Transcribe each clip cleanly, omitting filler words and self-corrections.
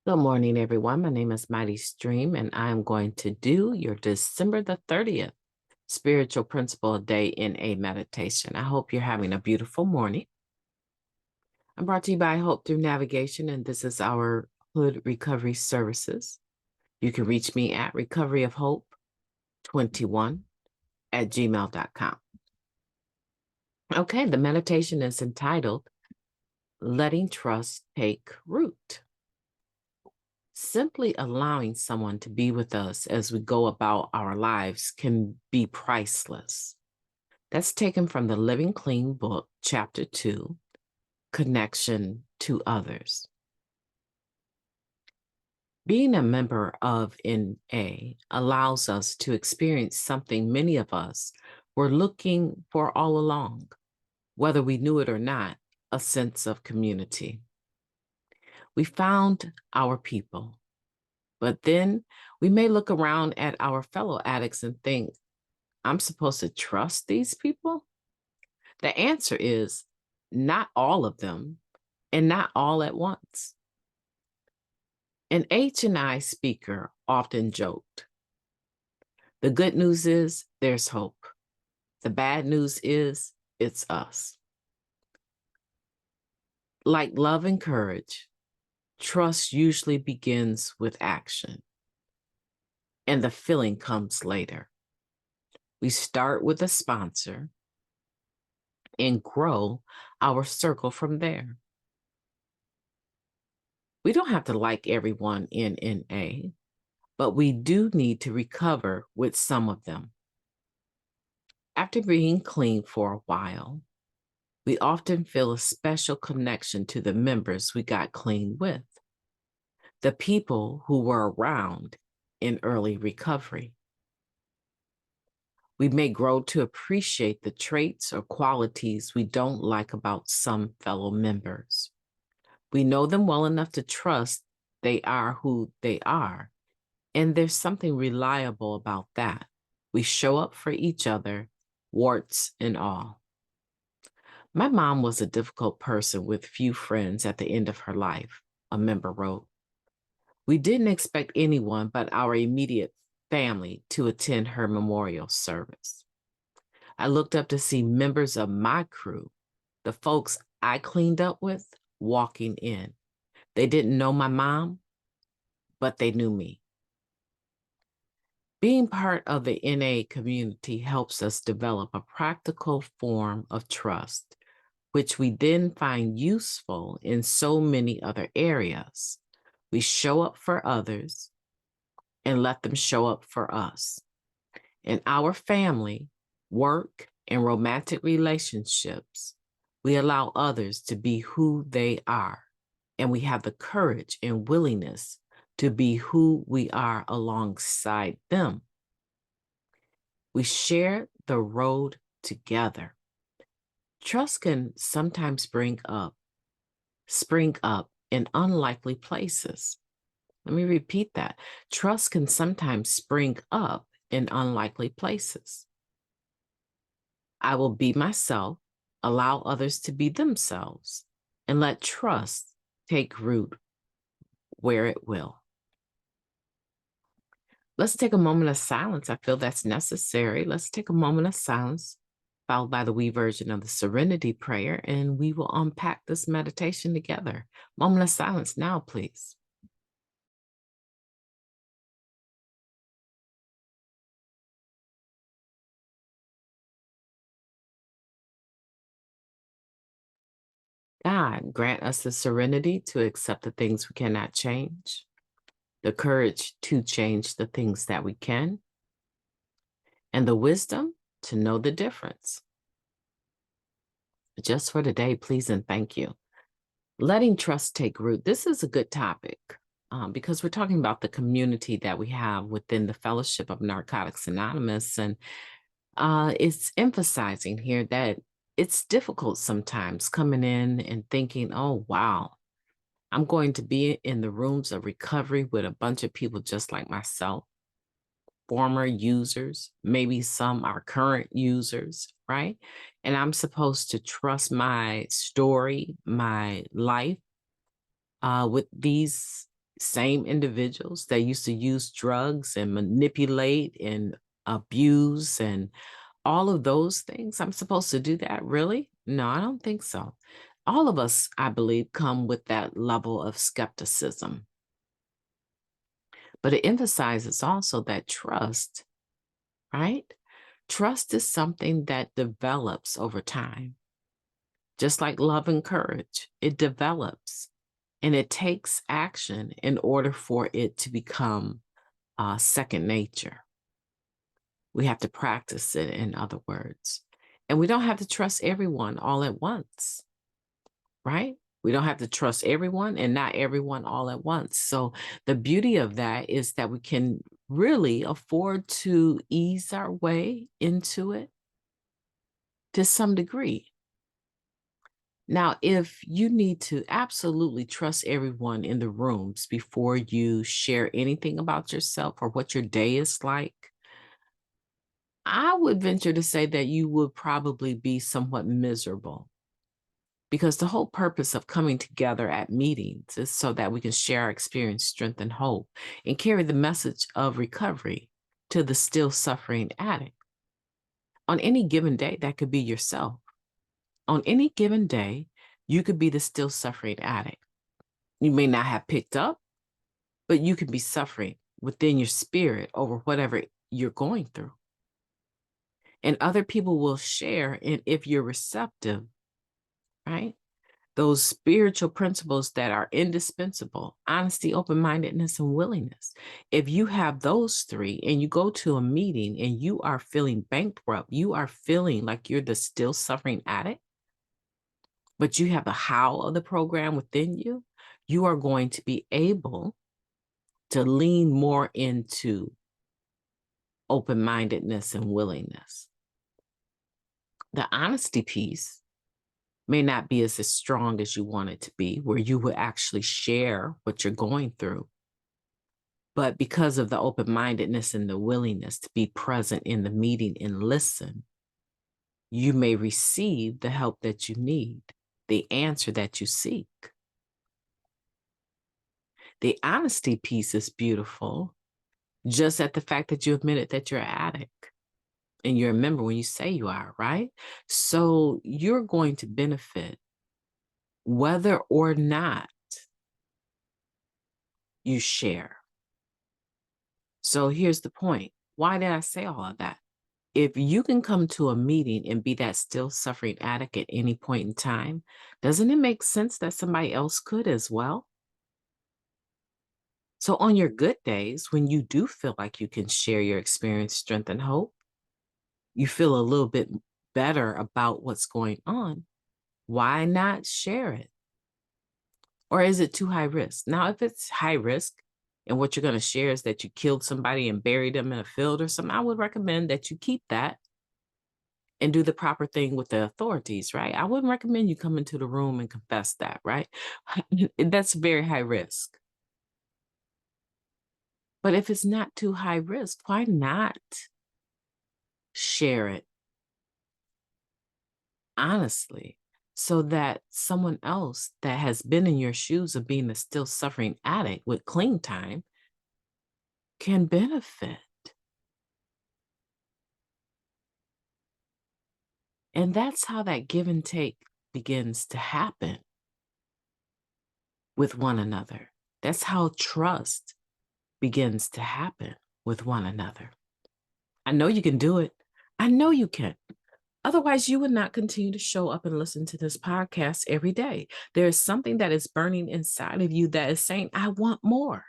Good morning, everyone. My name is MightyStream, and I'm going to do your December the 30th Spiritual Principle Day in a meditation. I hope you're having a beautiful morning. I'm brought to you by Hope Through Navigation, and this is our Hood Recovery Services. You can reach me at recoveryofhope21@gmail.com. Okay, the meditation is entitled Letting Trust Take Root. Simply allowing someone to be with us as we go about our lives can be priceless. That's taken from the Living Clean book, Chapter 2, Connection to Others. Being a member of NA allows us to experience something many of us were looking for all along, whether we knew it or not, a sense of community. We found our people. But then we may look around at our fellow addicts and think, I'm supposed to trust these people? The answer is not all of them and not all at once. An H&I speaker often joked, the good news is there's hope. The bad news is it's us. Like love and courage, trust usually begins with action, and the feeling comes later. We start with a sponsor and grow our circle from there. We don't have to like everyone in NA, but we do need to recover with some of them. After being clean for a while, we often feel a special connection to the members we got clean with, the people who were around in early recovery. We may grow to appreciate the traits or qualities we don't like about some fellow members. We know them well enough to trust they are who they are, and there's something reliable about that. We show up for each other, warts and all. My mom was a difficult person with few friends at the end of her life, a member wrote. We didn't expect anyone but our immediate family to attend her memorial service. I looked up to see members of my crew, the folks I cleaned up with, walking in. They didn't know my mom, but they knew me. Being part of the NA community helps us develop a practical form of trust, which we then find useful in so many other areas. We show up for others and let them show up for us. In our family, work, and romantic relationships, we allow others to be who they are, and we have the courage and willingness to be who we are alongside them. We share the road together. Trust can sometimes spring up in unlikely places. Let me repeat that. Trust can sometimes spring up in unlikely places. I will be myself, allow others to be themselves, and let trust take root where it will. Let's take a moment of silence. I feel that's necessary. Let's take a moment of silence, followed by the we version of the Serenity Prayer, and we will unpack this meditation together. Moment of silence now, please. God, grant us the serenity to accept the things we cannot change, the courage to change the things that we can, and the wisdom to know the difference. Just for today, please and thank you. Letting trust take root. This is a good topic because we're talking about the community that we have within the Fellowship of Narcotics Anonymous. And it's emphasizing here that it's difficult sometimes coming in and thinking, oh, wow, I'm going to be in the rooms of recovery with a bunch of people just like myself, former users, maybe some are current users, right? And I'm supposed to trust my story, my life with these same individuals that used to use drugs and manipulate and abuse and all of those things, I'm supposed to do that? Really? No, I don't think so. All of us, I believe, come with that level of skepticism. But it emphasizes also that trust, right? Trust is something that develops over time. Just like love and courage, it develops and it takes action in order for it to become second nature. We have to practice it, in other words. And we don't have to trust everyone all at once, right? We don't have to trust everyone and not everyone all at once. So the beauty of that is that we can really afford to ease our way into it to some degree. Now, if you need to absolutely trust everyone in the rooms before you share anything about yourself or what your day is like, I would venture to say that you would probably be somewhat miserable, because the whole purpose of coming together at meetings is so that we can share our experience, strength, and hope, and carry the message of recovery to the still suffering addict. On any given day, that could be yourself. On any given day, you could be the still suffering addict. You may not have picked up, but you could be suffering within your spirit over whatever you're going through. And other people will share, and if you're receptive, right? Those spiritual principles that are indispensable: honesty, open-mindedness, and willingness. If you have those three and you go to a meeting and you are feeling bankrupt, you are feeling like you're the still suffering addict, but you have the how of the program within you, you are going to be able to lean more into open-mindedness and willingness. The honesty piece may not be as strong as you want it to be, where you would actually share what you're going through. But because of the open-mindedness and the willingness to be present in the meeting and listen, you may receive the help that you need, the answer that you seek. The honesty piece is beautiful, just at the fact that you admitted that you're an addict. And you remember when you say you are, right? So you're going to benefit whether or not you share. So here's the point. Why did I say all of that? If you can come to a meeting and be that still suffering addict at any point in time, doesn't it make sense that somebody else could as well? So on your good days, when you do feel like you can share your experience, strength, and hope, you feel a little bit better about what's going on, why not share it? Or is it too high risk? Now, if it's high risk and what you're going to share is that you killed somebody and buried them in a field or something, I would recommend that you keep that and do the proper thing with the authorities, right? I wouldn't recommend you come into the room and confess that, right? That's very high risk. But if it's not too high risk, why not share it honestly, so that someone else that has been in your shoes of being a still suffering addict with clean time can benefit? And that's how that give and take begins to happen with one another. That's how trust begins to happen with one another. I know you can do it. I know you can. Otherwise, you would not continue to show up and listen to this podcast every day. There is something that is burning inside of you that is saying, I want more.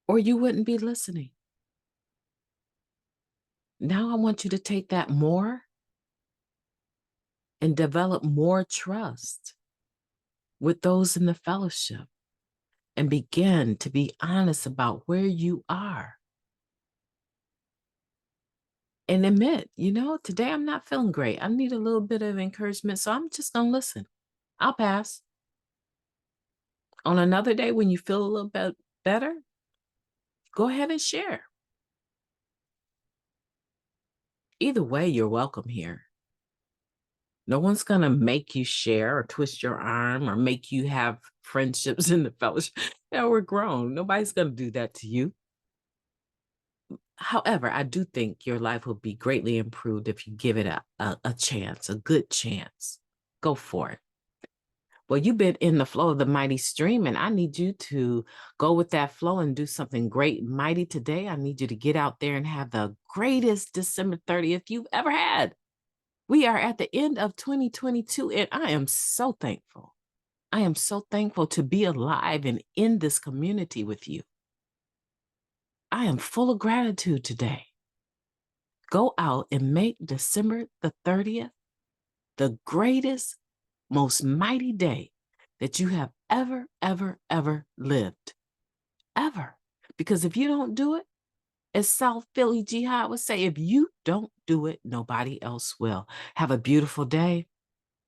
Or you wouldn't be listening. Now I want you to take that more and develop more trust with those in the fellowship and begin to be honest about where you are. And admit, today I'm not feeling great. I need a little bit of encouragement, so I'm just going to listen. I'll pass. On another day when you feel a little bit better, go ahead and share. Either way, you're welcome here. No one's going to make you share or twist your arm or make you have friendships in the fellowship. We're grown. Nobody's going to do that to you. However, I do think your life will be greatly improved if you give it a chance, a good chance. Go for it. Well, you've been in the flow of the mighty stream, and I need you to go with that flow and do something great, mighty today. I need you to get out there and have the greatest December 30th you've ever had. We are at the end of 2022, and I am so thankful. I am so thankful to be alive and in this community with you. I am full of gratitude today. Go out and make December the 30th the greatest, most mighty day that you have ever, ever, ever lived. Ever. Because if you don't do it, as South Philly Jihad would say, if you don't do it, nobody else will. Have a beautiful day.